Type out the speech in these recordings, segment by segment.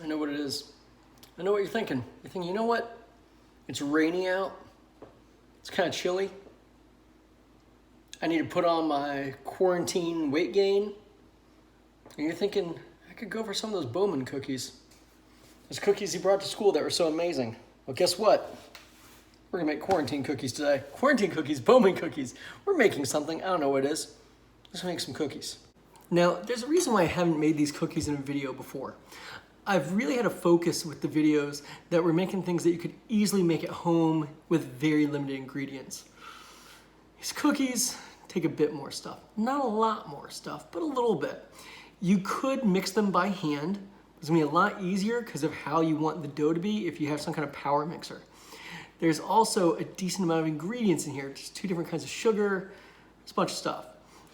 I know what it is. I know what you're thinking. You're thinking, you know what? It's raining out. It's kind of chilly. I need to put on my quarantine weight gain. And you're thinking, I could go for some of those Bowman cookies. Those cookies he brought to school that were so amazing. Well, guess what? We're gonna make quarantine cookies today. Quarantine cookies, Bowman cookies. We're making something, I don't know what it is. Let's make some cookies. Now, there's a reason why I haven't made these cookies in a video before. I've really had a focus with the videos that we're making things that you could easily make at home with very limited ingredients. These cookies take a bit more stuff. Not a lot more stuff, but a little bit. You could mix them by hand. It's gonna be a lot easier because of how you want the dough to be if you have some kind of power mixer. There's also a decent amount of ingredients in here, just 2 different kinds of sugar, there's a bunch of stuff.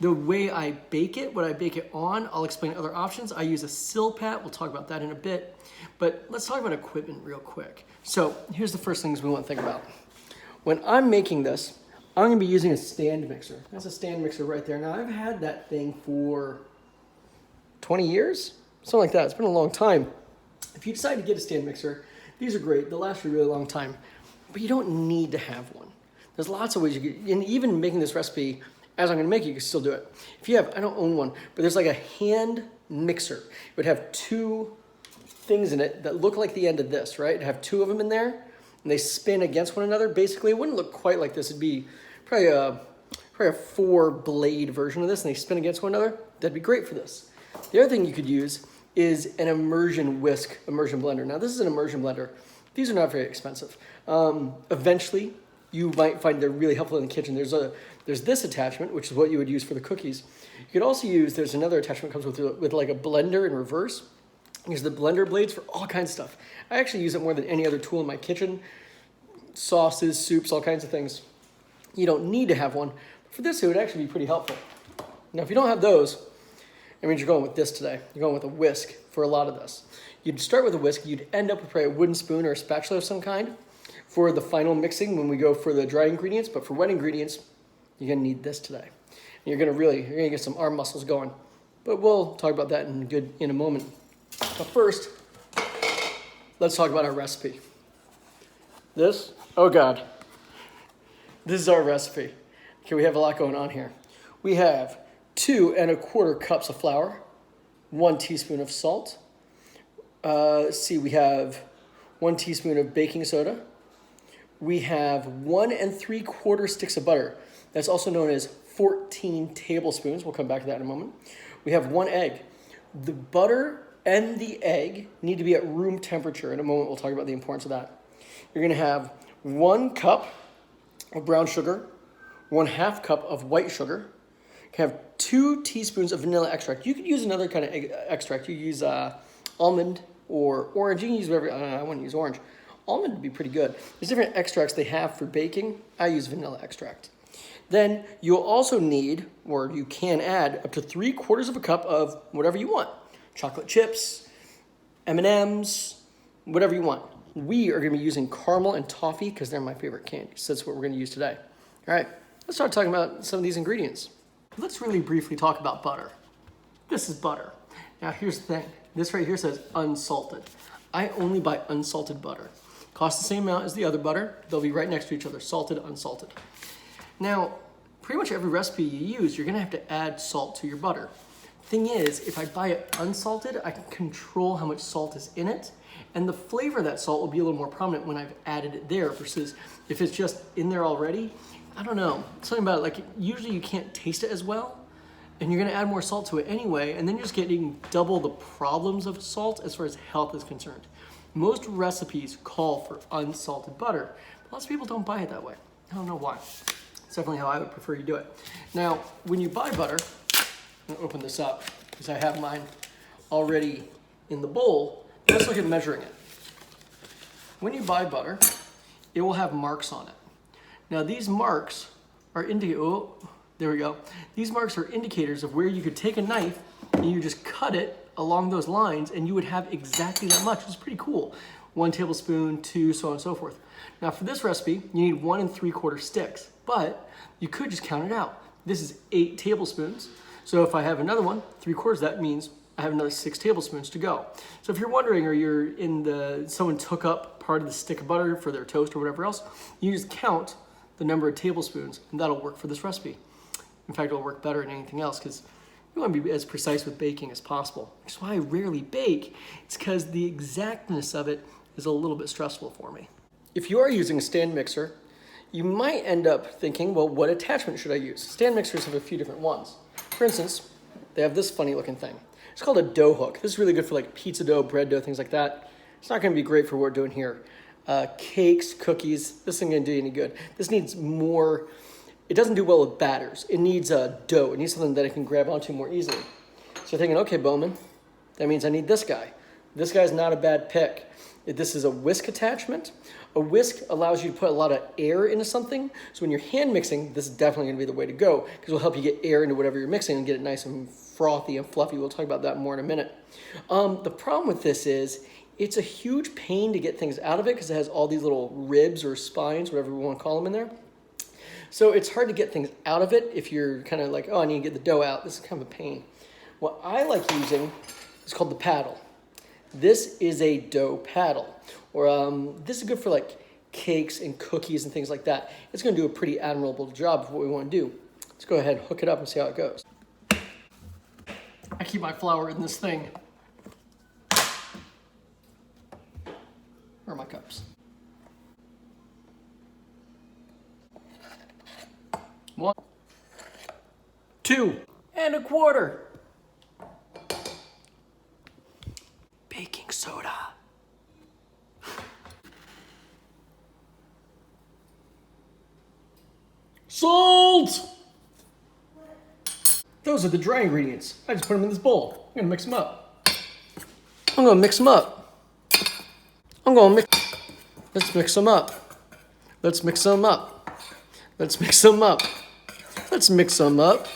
The way I bake it, what I bake it on, I'll explain other options. I use a Silpat, we'll talk about that in a bit. But let's talk about equipment real quick. So here's the first things we want to think about. When I'm making this, I'm gonna be using a stand mixer. That's a stand mixer right there. Now I've had that thing for 20 years, something like that. It's been a long time. If you decide to get a stand mixer, these are great. They'll last for a really long time, but you don't need to have one. There's lots of ways you can, and even making this recipe, as I'm gonna make it, you can still do it. If you have, I don't own one, but there's like a hand mixer. It would have 2 things in it that look like the end of this, right? It'd have 2 of them in there, and they spin against one another. Basically, it wouldn't look quite like this. It'd be probably a 4-blade version of this, and they spin against one another. That'd be great for this. The other thing you could use is an immersion blender. Now, this is an immersion blender. These are not very expensive. Eventually, you might find they're really helpful in the kitchen. There's this attachment, which is what you would use for the cookies. You could also use, there's another attachment that comes with like a blender in reverse. Use the blender blades for all kinds of stuff. I actually use it more than any other tool in my kitchen. Sauces, soups, all kinds of things. You don't need to have one. But for this, it would actually be pretty helpful. Now, if you don't have those, it means you're going with this today. You're going with a whisk for a lot of this. You'd start with a whisk. You'd end up with probably a wooden spoon or a spatula of some kind for the final mixing when we go for the dry ingredients. But for wet ingredients, you're gonna need this today. And you're gonna get some arm muscles going. But we'll talk about that in a moment. But first, let's talk about our recipe. This, oh God. This is our recipe. Okay, we have a lot going on here. We have 2 1/4 cups of flour, 1 teaspoon of salt. We have 1 teaspoon of baking soda. We have 1 3/4 sticks of butter. That's also known as 14 tablespoons. We'll come back to that in a moment. We have 1 egg. The butter and the egg need to be at room temperature. In a moment, we'll talk about the importance of that. You're gonna have 1 cup of brown sugar, 1/2 cup of white sugar. You can have 2 teaspoons of vanilla extract. You could use another kind of extract. You use almond or orange. You can use whatever. I wouldn't use orange. Almond would be pretty good. There's different extracts they have for baking. I use vanilla extract. Then you'll also need, or you can add, up to 3/4 of a cup of whatever you want. Chocolate chips, M&Ms, whatever you want. We are going to be using caramel and toffee because they're my favorite candies. So that's what we're going to use today. All right, let's start talking about some of these ingredients. Let's really briefly talk about butter. This is butter. Now here's the thing. This right here says unsalted. I only buy unsalted butter. Costs the same amount as the other butter. They'll be right next to each other, salted, unsalted. Now, pretty much every recipe you use, you're gonna have to add salt to your butter. Thing is, if I buy it unsalted, I can control how much salt is in it, and the flavor of that salt will be a little more prominent when I've added it there versus if it's just in there already. I don't know, something about it, like usually you can't taste it as well, and you're gonna add more salt to it anyway, and then you're just getting double the problems of salt as far as health is concerned. Most recipes call for unsalted butter, but lots of people don't buy it that way. I don't know why. It's definitely how I would prefer you do it. Now, when you buy butter, I'm gonna open this up because I have mine already in the bowl. Let's look at measuring it. When you buy butter, it will have marks on it. Now these marks are there we go. These marks are indicators of where you could take a knife and you just cut it along those lines and you would have exactly that much. It's pretty cool. 1 tablespoon, 2, so on and so forth. Now for this recipe, you need 1 3/4 sticks, but you could just count it out. This is 8 tablespoons. So if I have another one, 3/4, that means I have another 6 tablespoons to go. So if you're wondering, or you're someone took up part of the stick of butter for their toast or whatever else, you just count the number of tablespoons and that'll work for this recipe. In fact, it'll work better than anything else because you want to be as precise with baking as possible. Which is why I rarely bake. It's because the exactness of it is a little bit stressful for me. If you are using a stand mixer, you might end up thinking, well, what attachment should I use? Stand mixers have a few different ones. For instance, they have this funny looking thing. It's called a dough hook. This is really good for like pizza dough, bread dough, things like that. It's not gonna be great for what we're doing here. Cakes, cookies, this isn't gonna do you any good. This needs more, it doesn't do well with batters. It needs a dough. It needs something that I can grab onto more easily. So you're thinking, okay, Bowman, that means I need this guy. This guy's not a bad pick. This is a whisk attachment. A whisk allows you to put a lot of air into something. So when you're hand mixing, this is definitely gonna be the way to go because it'll help you get air into whatever you're mixing and get it nice and frothy and fluffy. We'll talk about that more in a minute. The problem with this is it's a huge pain to get things out of it because it has all these little ribs or spines, whatever we want to call them in there. So it's hard to get things out of it if you're kind of like, oh, I need to get the dough out. This is kind of a pain. What I like using is called the paddle. This is a dough paddle, or this is good for like cakes and cookies and things like that. It's going to do a pretty admirable job of what we want to do. Let's go ahead and hook it up and see how it goes. I keep my flour in this thing. Where are my cups? 1, 2 1/4. Baking soda. Salt! Those are the dry ingredients. I just put them in this bowl. I'm gonna mix them up. Let's mix them up. Let's mix them up. Let's mix them up. Let's mix them up. Let's mix them up.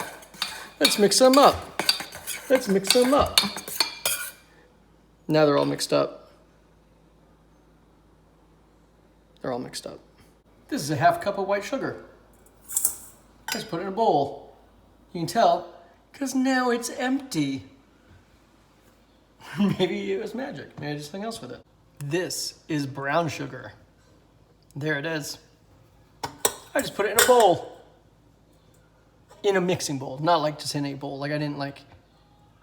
Let's mix them up. Let's mix them up. Now they're all mixed up. They're all mixed up. This is a 1/2 cup of white sugar. Just put it in a bowl. You can tell, because now it's empty. Maybe it was magic. Maybe I did something else with it. This is brown sugar. There it is. I just put it in a bowl. In a mixing bowl, not like just in a bowl. Like I didn't like,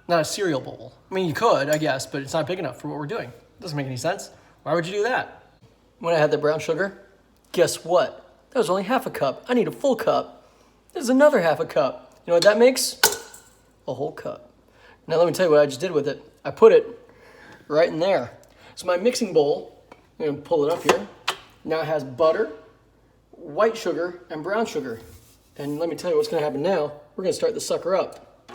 not a cereal bowl. I mean, you could, I guess, but it's not big enough for what we're doing. It doesn't make any sense. Why would you do that? When I had the brown sugar, guess what? That was only 1/2 cup. I need a full cup. There's another 1/2 cup. You know what that makes? A whole cup. Now let me tell you what I just did with it. I put it right in there. So my mixing bowl, I'm gonna pull it up here. Now it has butter, white sugar, and brown sugar. And let me tell you what's gonna happen now. We're gonna start the sucker up.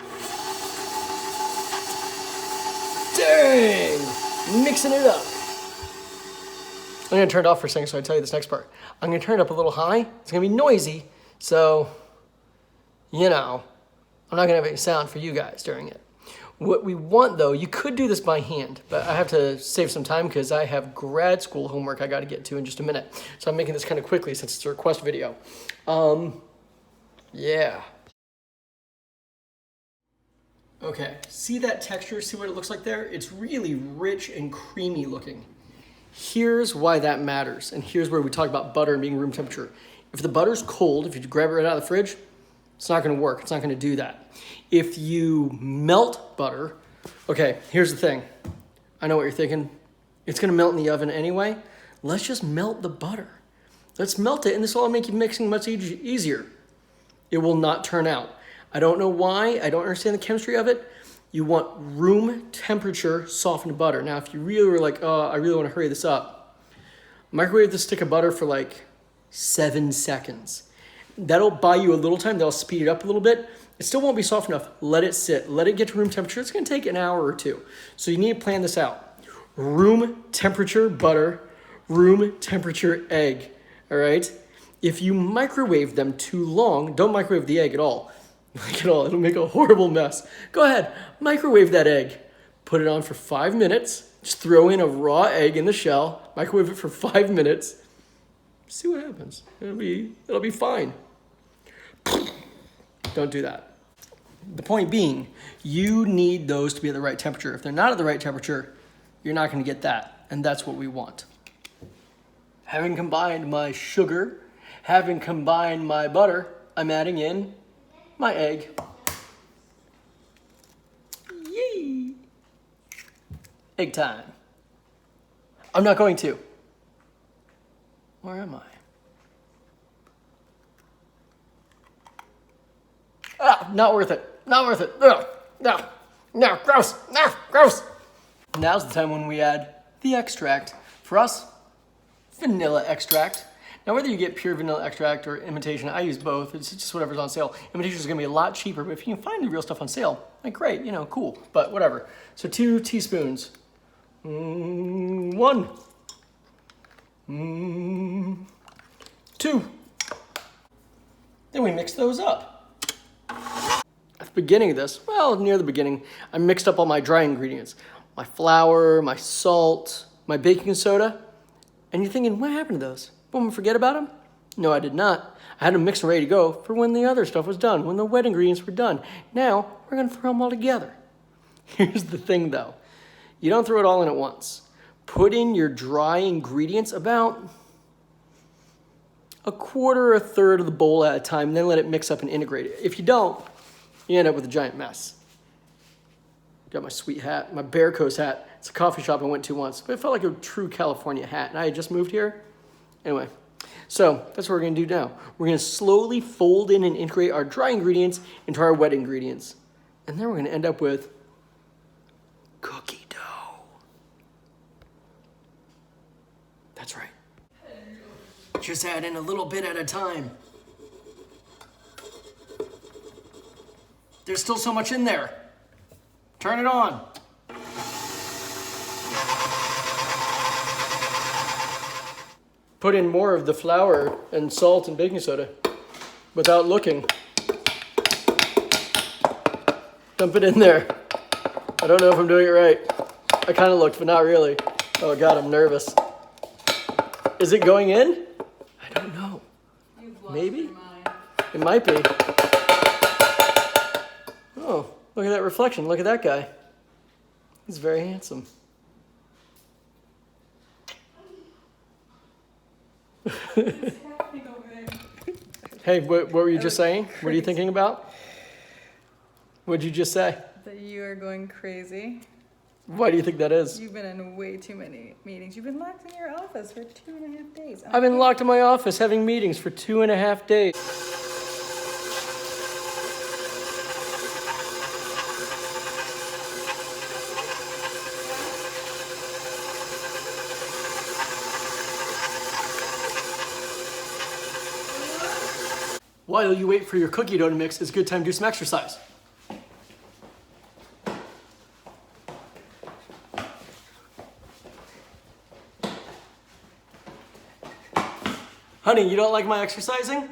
Dang! Mixing it up. I'm gonna turn it off for a second so I tell you this next part. I'm gonna turn it up a little high. It's gonna be noisy, so, you know, I'm not gonna have any sound for you guys during it. What we want though, you could do this by hand, but I have to save some time because I have grad school homework I gotta get to in just a minute. So I'm making this kind of quickly since it's a request video. Yeah. Okay, see that texture? See what it looks like there? It's really rich and creamy looking. Here's why that matters, and here's where we talk about butter and being room temperature. If the butter's cold, if you grab it right out of the fridge, it's not gonna work. It's not gonna do that. If you melt butter, okay, here's the thing. I know what you're thinking. It's gonna melt in the oven anyway. Let's just melt the butter. Let's melt it, and this will make you mixing much easier. It will not turn out. I don't know why. I don't understand the chemistry of it. You want room temperature softened butter. Now, if you really were like, oh, I really want to hurry this up, microwave the stick of butter for like 7 seconds. That'll buy you a little time. That'll speed it up a little bit. It still won't be soft enough. Let it sit. Let it get to room temperature. It's going to take an hour or two. So you need to plan this out. Room temperature butter, room temperature egg. All right? If you microwave them too long, don't microwave the egg at all. Like at all, it'll make a horrible mess. Go ahead, microwave that egg. Put it on for 5 minutes. Just throw in a raw egg in the shell. Microwave it for 5 minutes. See what happens. It'll be fine. Don't do that. The point being, you need those to be at the right temperature. If they're not at the right temperature, you're not gonna get that, and that's what we want. Having combined my sugar, having combined my butter, I'm adding in my egg. Yee! Egg time. I'm not going to. Where am I? Ah, not worth it. Not worth it. Ugh. No, no, gross. No, gross. Now's the time when we add the extract. For us, vanilla extract. Now, whether you get pure vanilla extract or imitation, I use both. It's just whatever's on sale. Imitation is gonna be a lot cheaper, but if you can find the real stuff on sale, like great, you know, cool, but whatever. So 2 teaspoons. 1. 2. Then we mix those up. At the beginning of this, well, near the beginning, I mixed up all my dry ingredients. My flour, my salt, my baking soda. And you're thinking, what happened to those? Bowman, forget about them? No, I did not. I had them mixed and ready to go for when the other stuff was done, when the wet ingredients were done. Now, we're gonna throw them all together. Here's the thing though. You don't throw it all in at once. Put in your dry ingredients about a quarter or a third of the bowl at a time, and then let it mix up and integrate it. If you don't, you end up with a giant mess. Got my sweet hat, my Bear Coast hat. It's a coffee shop I went to once, but it felt like a true California hat, and I had just moved here. Anyway, so that's what we're gonna do now. We're gonna slowly fold in and integrate our dry ingredients into our wet ingredients. And then we're gonna end up with cookie dough. That's right. Just add in a little bit at a time. There's still so much in there. Turn it on. Put in more of the flour and salt and baking soda without looking. Dump it in there. I don't know if I'm doing it right. I kind of looked, but not really. Oh God, I'm nervous. Is it going in? I don't know. Maybe? It might be. Oh, look at that reflection. Look at that guy. He's very handsome. Hey, what were you just saying? What are you thinking about? What'd you just say? That you are going crazy. Why do you think that is? You've been in way too many meetings. You've been locked in your office for 2.5 days. I've been locked in my office having meetings for 2.5 days. While you wait for your cookie dough to mix, it's a good time to do some exercise. Honey, you don't like my exercising?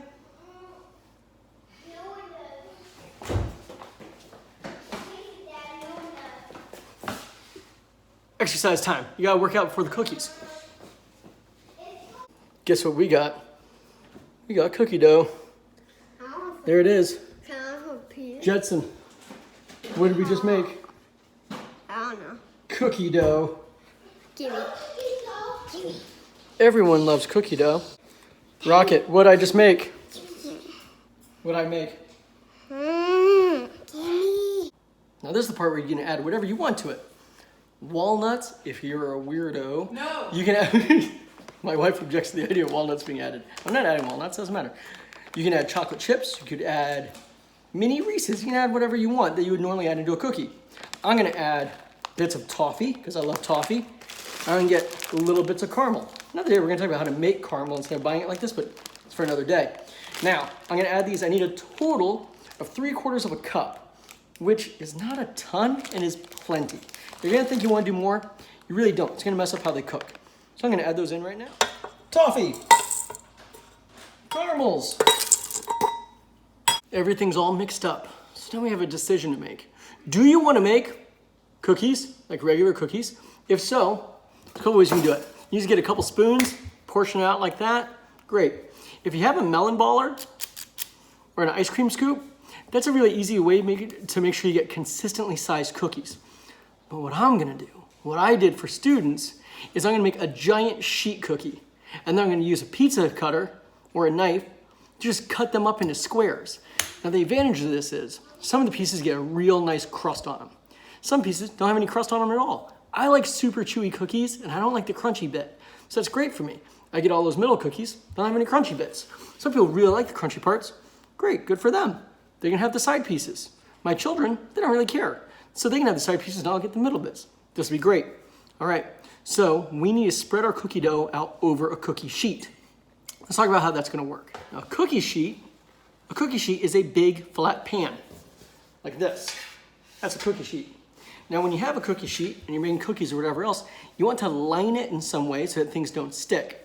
Exercise time. You gotta work out before the cookies. Guess what we got? We got cookie dough. There it is. Can I have a piece? Jetson, what did we just make? I don't know. Cookie dough. Give me. Give me. Everyone loves cookie dough. Rocket, what'd I just make? What'd I make? Give me. Now this is the part where you're gonna add whatever you want to it. Walnuts, if you're a weirdo. No. You can add, my wife objects to the idea of walnuts being added. I'm not adding walnuts, doesn't matter. You can add chocolate chips, you could add mini Reese's, you can add whatever you want that you would normally add into a cookie. I'm gonna add bits of toffee, because I love toffee. I'm gonna get little bits of caramel. Another day we're gonna talk about how to make caramel instead of buying it like this, but it's for another day. Now, I'm gonna add these. I need a total of 3/4 cup, which is not a ton and is plenty. You're gonna think you wanna do more, you really don't. It's gonna mess up how they cook. So I'm gonna add those in right now. Toffee, caramels. Everything's all mixed up. So now we have a decision to make. Do you wanna make cookies, like regular cookies? If so, there's a couple ways you can do it. You just get a couple spoons, portion it out like that, great. If you have a melon baller or an ice cream scoop, That's a really easy way to make sure you get consistently sized cookies. But what I'm gonna do, what I did for students, is I'm gonna make a giant sheet cookie. And then I'm gonna use a pizza cutter or a knife to just cut them up into squares. Now the advantage of this is, some of the pieces get a real nice crust on them. Some pieces don't have any crust on them at all. I like super chewy cookies, and I don't like the crunchy bit. So that's great for me. I get all those middle cookies, don't have any crunchy bits. Some people really like the crunchy parts. Great, good for them. They can have the side pieces. My children, they don't really care. So they can have the side pieces and I'll get the middle bits. This will be great. All right, so we need to spread our cookie dough out over a cookie sheet. Let's talk about how that's gonna work. Now, a cookie sheet is a big flat pan, like this. That's a cookie sheet. Now, when you have a cookie sheet and you're making cookies or whatever else, you want to line it in some way so that things don't stick.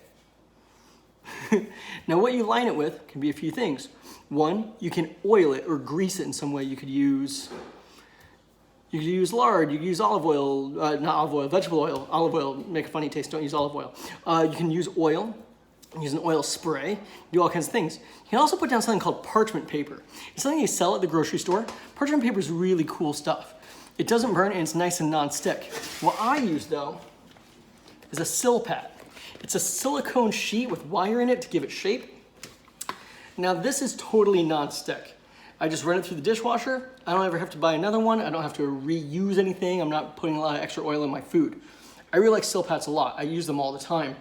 Now, what you line it with can be a few things. One, you can oil it or grease it in some way. You could use lard, you could use olive oil, not olive oil, vegetable oil. Olive oil, make a funny taste, don't use olive oil. You can use oil, use an oil spray, do all kinds of things. You can also put down something called parchment paper. It's something you sell at the grocery store. Parchment paper is really cool stuff. It doesn't burn and it's nice and non-stick. What I use though is a Silpat. It's a silicone sheet with wire in it to give it shape. Now this is totally non-stick. I just run it through the dishwasher. I don't ever have to buy another one. I don't have to reuse anything. I'm not putting a lot of extra oil in my food. I really like Silpats a lot. I use them all the time.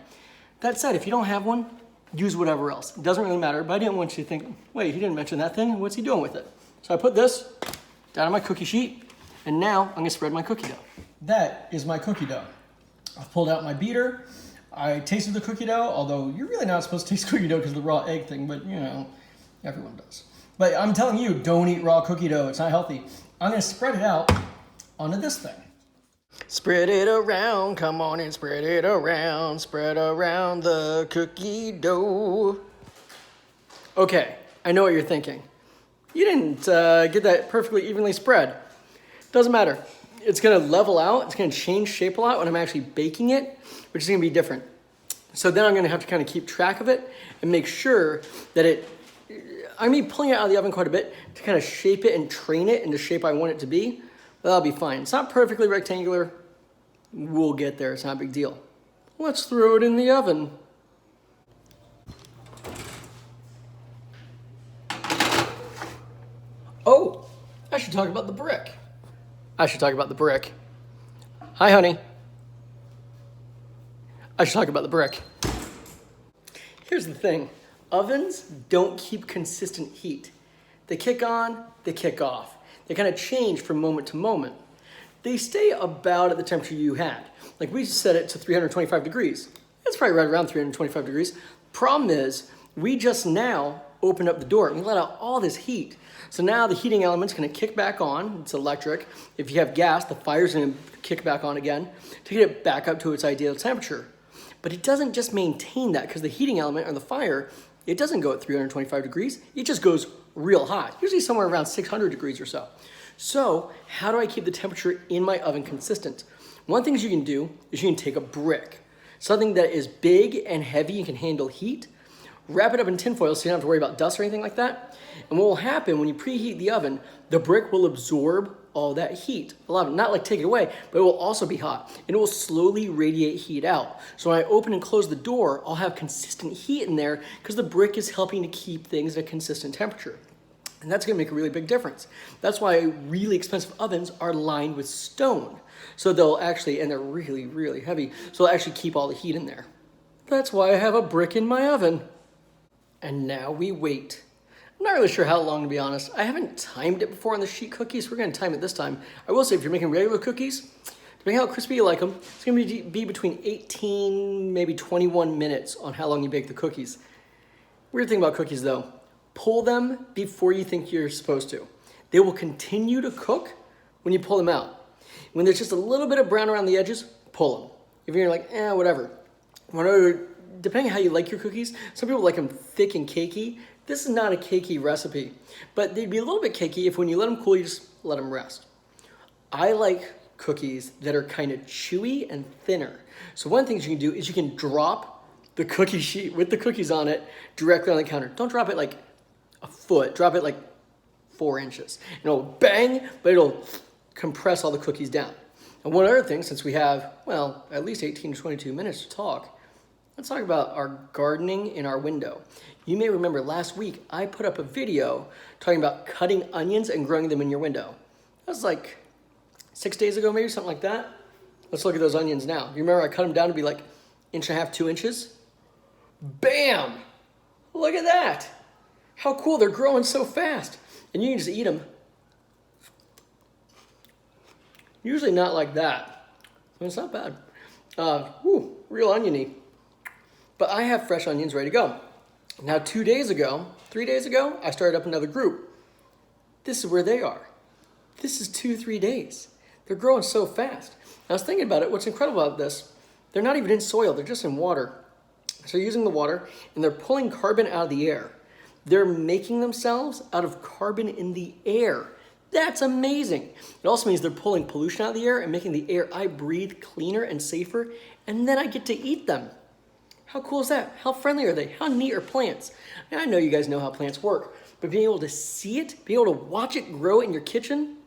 That said, if you don't have one, use whatever else. It doesn't really matter, but I didn't want you to think, wait, he didn't mention that thing. What's he doing with it? So I put this down on my cookie sheet, and now I'm gonna spread my cookie dough. That is my cookie dough. I've pulled out my beater. I tasted the cookie dough, although you're really not supposed to taste cookie dough because of the raw egg thing, but you know, everyone does. But I'm telling you, don't eat raw cookie dough. It's not healthy. I'm gonna spread it out onto this thing. Spread it around, come on and spread it around. Spread around the cookie dough. Okay, I know what you're thinking. You didn't get that perfectly evenly spread. Doesn't matter. It's gonna level out, it's gonna change shape a lot when I'm actually baking it, which is gonna be different. So then I'm gonna have to kind of keep track of it and make sure that I'm gonna be pulling it out of the oven quite a bit to kind of shape it and train it in the shape I want it to be. But that'll be fine. It's not perfectly rectangular. We'll get there, it's not a big deal. Let's throw it in the oven. Oh, I should talk about the brick. Hi, honey. I should talk about the brick. Here's the thing. Ovens don't keep consistent heat. They kick on, they kick off. They kind of change from moment to moment. They stay about at the temperature you had. Like we set it to 325 degrees. It's probably right around 325 degrees. Problem is, we just now opened up the door and we let out all this heat. So now the heating element's gonna kick back on. It's electric. If you have gas, the fire's gonna kick back on again to get it back up to its ideal temperature. But it doesn't just maintain that because the heating element or the fire, it doesn't go at 325 degrees. It just goes real hot, usually somewhere around 600 degrees or so. So how do I keep the temperature in my oven consistent? One thing you can do is you can take a brick, something that is big and heavy and can handle heat, wrap it up in tinfoil so you don't have to worry about dust or anything like that. And what will happen when you preheat the oven, the brick will absorb all that heat. A lot of it, not like take it away, but it will also be hot. And it will slowly radiate heat out. So when I open and close the door, I'll have consistent heat in there because the brick is helping to keep things at a consistent temperature. And that's gonna make a really big difference. That's why really expensive ovens are lined with stone. So they'll actually, and they're really, really heavy, so they'll actually keep all the heat in there. That's why I have a brick in my oven. And now we wait. I'm not really sure how long, to be honest. I haven't timed it before on the sheet cookies. We're gonna time it this time. I will say, if you're making regular cookies, depending on how crispy you like them, it's gonna be between 18, maybe 21 minutes on how long you bake the cookies. Weird thing about cookies though, pull them before you think you're supposed to. They will continue to cook when you pull them out. When there's just a little bit of brown around the edges, pull them. If you're like, whatever. Depending on how you like your cookies, some people like them thick and cakey. This is not a cakey recipe, but they'd be a little bit cakey if when you let them cool, you just let them rest. I like cookies that are kind of chewy and thinner. So one thing you can do is you can drop the cookie sheet with the cookies on it directly on the counter. Don't drop it like a foot, drop it like 4 inches. And it'll bang, but it'll compress all the cookies down. And one other thing, since we have, well, at least 18 to 22 minutes to talk, let's talk about our gardening in our window. You may remember last week, I put up a video talking about cutting onions and growing them in your window. That was like 6 days ago, maybe, something like that. Let's look at those onions now. You remember I cut them down to be like 1.5 inches, 2 inches? Bam! Look at that. How cool, they're growing so fast. And you can just eat them. Usually not like that. So it's not bad. Real oniony. But I have fresh onions ready to go. Now 3 days ago, I started up another group. This is where they are. This is 2-3 days. They're growing so fast. I was thinking about it, what's incredible about this, they're not even in soil, they're just in water. So they're using the water and they're pulling carbon out of the air. They're making themselves out of carbon in the air. That's amazing. It also means they're pulling pollution out of the air and making the air I breathe cleaner and safer, and then I get to eat them. How cool is that? How friendly are they? How neat are plants? And I know you guys know how plants work, but being able to see it, being able to watch it grow in your kitchen,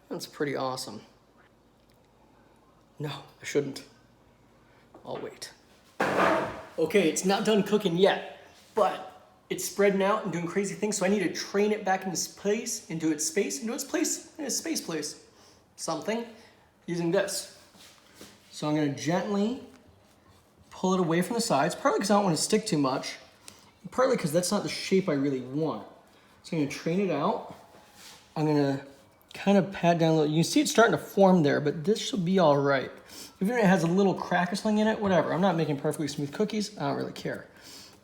that's pretty awesome. No, I shouldn't. I'll wait. Okay, it's not done cooking yet, but it's spreading out and doing crazy things, so I need to train it back into its space, something, using this. So I'm gonna gently pull it away from the sides, partly because I don't want to stick too much, partly because that's not the shape I really want. So I'm going to train it out. I'm going to kind of pat down a little. You can see it's starting to form there, but this should be all right. Even if it has a little crack or something in it, whatever. I'm not making perfectly smooth cookies. I don't really care.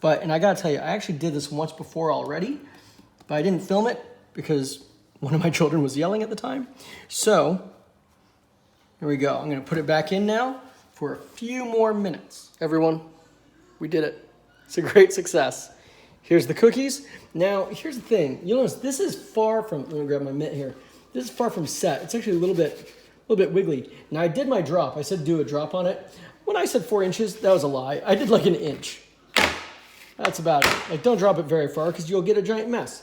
And I got to tell you, I actually did this once before already, but I didn't film it because one of my children was yelling at the time. So here we go. I'm going to put it back in now for a few more minutes. Everyone, we did it. It's a great success. Here's the cookies. Now, here's the thing. You'll notice this is far from, let me grab my mitt here. This is far from set. It's actually a little bit wiggly. Now, I did my drop. I said do a drop on it. When I said 4 inches, that was a lie. I did like 1 inch. That's about it. Like, don't drop it very far because you'll get a giant mess.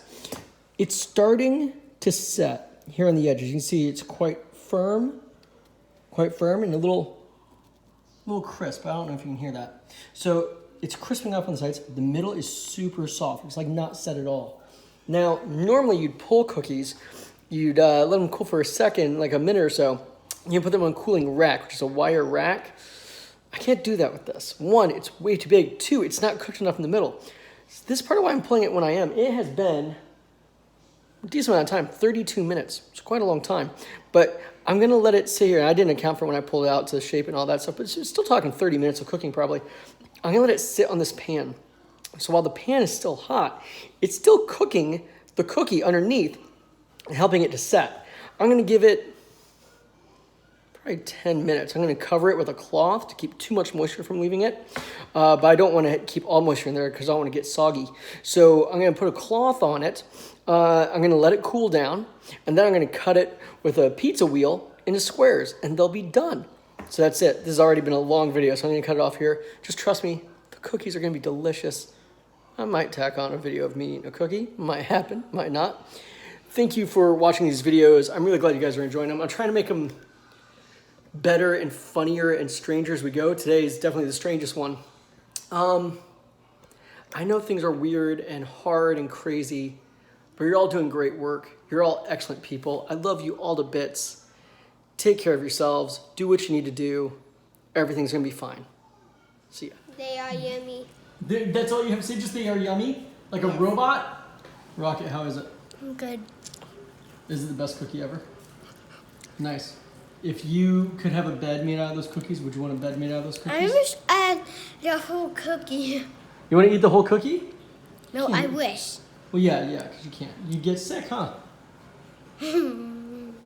It's starting to set here on the edges. You can see it's quite firm and a little crisp. I don't know if you can hear that. So it's crisping up on the sides. The middle is super soft. It's like not set at all. Now, normally you'd pull cookies. You'd let them cool for a second, like a minute or so. You put them on a cooling rack, which is a wire rack. I can't do that with this. 1, it's way too big. 2, it's not cooked enough in the middle. So this is part of why I'm pulling it when I am. It has been a decent amount of time, 32 minutes. It's quite a long time. But I'm going to let it sit here. I didn't account for when I pulled it out to shape and all that stuff, but it's still talking 30 minutes of cooking probably. I'm going to let it sit on this pan. So while the pan is still hot, it's still cooking the cookie underneath and helping it to set. I'm going to give it probably 10 minutes. I'm going to cover it with a cloth to keep too much moisture from leaving it. But I don't want to keep all moisture in there because I don't want to get soggy. So I'm going to put a cloth on it. I'm going to let it cool down. And then I'm going to cut it with a pizza wheel into squares. And they'll be done. So that's it. This has already been a long video, so I'm going to cut it off here. Just trust me, the cookies are going to be delicious. I might tack on a video of me eating a cookie. Might happen, might not. Thank you for watching these videos. I'm really glad you guys are enjoying them. I'm trying to make them better and funnier and stranger as we go. Today is definitely the strangest one. I know things are weird and hard and crazy, but you're all doing great work. You're all excellent people. I love you all to bits. Take care of yourselves. Do what you need to do. Everything's going to be fine. See ya. They are yummy. That's all you have to say? Just they are yummy? Like a robot? Rocket, how is it? Good. Is it the best cookie ever? Nice. If you could have a bed made out of those cookies, would you want a bed made out of those cookies? I wish I had the whole cookie. You want to eat the whole cookie? No, I wish. Well, yeah, because you can't. You get sick, huh?